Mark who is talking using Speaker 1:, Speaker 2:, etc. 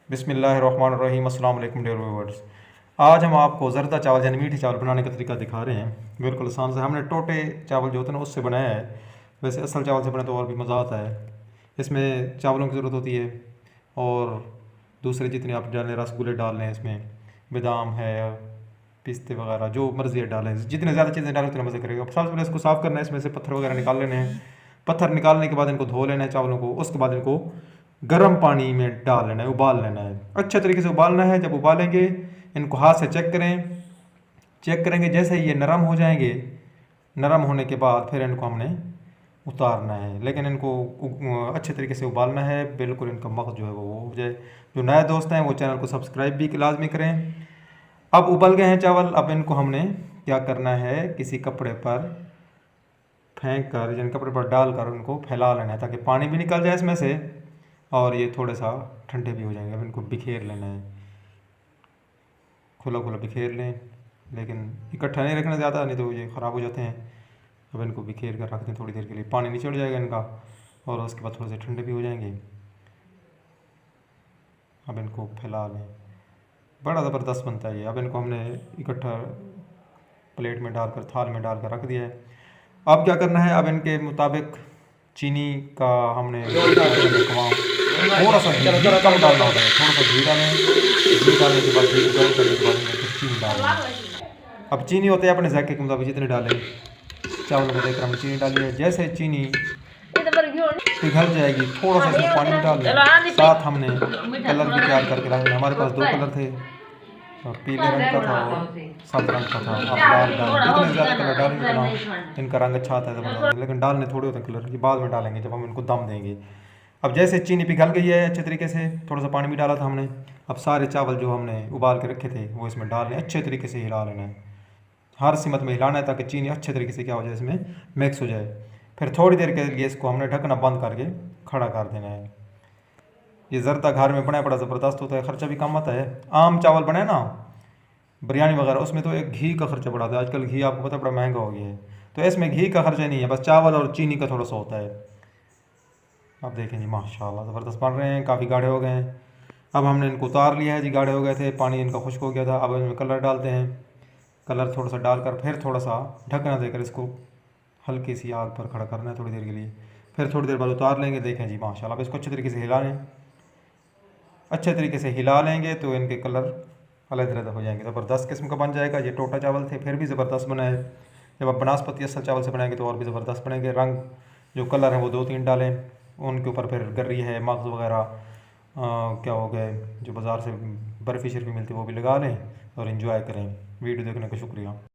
Speaker 1: बिस्मिल्लाहिर्रहमानिर्रहीम। अस्सलाम वालेकुम डियर व्यूअर्स। आज हम आपको ज़रदा चावल यानी मीठे चावल बनाने का तरीका दिखा रहे हैं। बिल्कुल आसान से हमने टोटे चावल जो होते हैं ना उससे बनाया है। वैसे असल चावल से बना तो और भी मज़ा आता है। इसमें चावलों की ज़रूरत होती है और दूसरे जितने आप डालें, रसगुल्ले डाल लें, इसमें बादाम है, पिस्ते वगैरह जो मर्ज़ी है डालें। जितने ज़्यादा चीज़ें डालें उतने मज़े करेगा। सबसे पहले इसको साफ़ करना है, इसमें से पत्थर वगैरह निकाल लेने हैं। पत्थर निकालने के बाद इनको धो लेना है चावलों को। उसके बाद इनको गर्म पानी में डाल लेना है, उबाल लेना है। अच्छे तरीके से उबालना है। जब उबालेंगे इनको हाथ से चेक करें। चेक करेंगे जैसे ये नरम हो जाएंगे, नरम होने के बाद फिर इनको हमने उतारना है। लेकिन इनको अच्छे तरीके से उबालना है, बिल्कुल इनका मग़ज़ जो है वो हो जाए। जो नए दोस्त हैं वो चैनल को सब्सक्राइब भी लाजमी करें। अब उबल गए हैं चावल। अब इनको हमने क्या करना है, किसी कपड़े पर फेंक कर, यानी कपड़े पर डालकर उनको फैला लेना है ताकि पानी भी निकल जाए इसमें से और ये थोड़े सा ठंडे भी हो जाएंगे। अब इनको बिखेर लेना है, खुला खुला बिखेर लें, लेकिन इकट्ठा नहीं रखना ज़्यादा, नहीं तो ये ख़राब हो जाते हैं। अब इनको बिखेर कर रख दें थोड़ी देर के लिए, पानी निचड़ जाएगा इनका और उसके बाद थोड़े से ठंडे भी हो जाएंगे। अब इनको फैला लें, बड़ा ज़बरदस्त बनता है ये। अब इनको हमने इकट्ठा प्लेट में डालकर, थाल में डालकर रख दिया है। अब क्या करना है, अब इनके मुताबिक चीनी का हमने थोड़ा सा घी कम डालना होता है। थोड़ा सा घी डालें, घी डालने के बाद घी गर्म करने के बाद इनमें फिर चीनी डालें। अब चीनी होते हैं अपने जायके के मुताबिक जितने डालें। चावल को देखकर हमने चीनी डाली है। जैसे चीनी पिघल जाएगी थोड़ा सा इसमें पानी डाल लें। साथ हमने कलर भी तैयार करके रख लें। हमारे पास दो कलर थे, पीले रंग का था और सात रंग का था। आप डाल जितने ज़्यादा कलर डालेंगे उतना इनका रंग अच्छा आता है ज़बरदस्त। लेकिन डालने थोड़े होते हैं कलर, ये बाद में डालेंगे जब हम इनको दम देंगे। अब जैसे चीनी पिघल गई है अच्छे तरीके से, थोड़ा सा पानी भी डाला था हमने। अब सारे चावल जो हमने उबाल के रखे थे वो इसमें डाल लें। अच्छे तरीके से हिला लेना है, हर सिमत में हिलाना है ताकि चीनी अच्छे तरीके से क्या हो जाए, इसमें मिक्स हो जाए। फिर थोड़ी देर के लिए इसको हमने ढकना बंद करके खड़ा कर देना है। ये ज़रदा घर में बनाया बड़ा ज़बरदस्त होता है, ख़र्चा भी कम आता है। आम चावल बनाए ना बिरयानी वगैरह, उसमें तो एक घी का खर्चा बढ़ा था। आजकल घी आपको पता है बड़ा महंगा हो गया है, तो इसमें घी का खर्चा नहीं है, बस चावल और चीनी का थोड़ा सा होता है। अब देखें जी माशाल्लाह ज़बरदस्त बन रहे हैं, काफ़ी गाढ़े हो गए हैं। अब हमने इनको उतार लिया है जी, गाढ़े हो गए थे, पानी इनका खुश्क हो गया था। अब इनमें कलर डालते हैं। कलर थोड़ा सा डालकर फिर थोड़ा सा ढकना देकर इसको हल्की सी आग पर खड़ा करना है थोड़ी देर के लिए। फिर थोड़ी देर बाद उतार लेंगे। देखें जी माशाल्लाह। अब इसको अच्छे तरीके से हिला लें। अच्छे तरीके से हिला लेंगे तो इनके कलर अलग-अलग हो जाएंगे, ज़बरदस्त किस्म का बन जाएगा। ये टोटा चावल थे फिर भी ज़बरदस्त बना है। जब आप बनास्पति असल चावल से बनाएंगे तो और भी ज़बरदस्त बनेंगे। रंग जो कलर है वो 2-3 डालें, उनके ऊपर फिर गर्री है, मग्ज़ वगैरह क्या हो गए जो बाज़ार से बर्फ़ी शर्फ़ी मिलती है वो भी लगा लें और इन्जॉय करें। वीडियो देखने का शुक्रिया।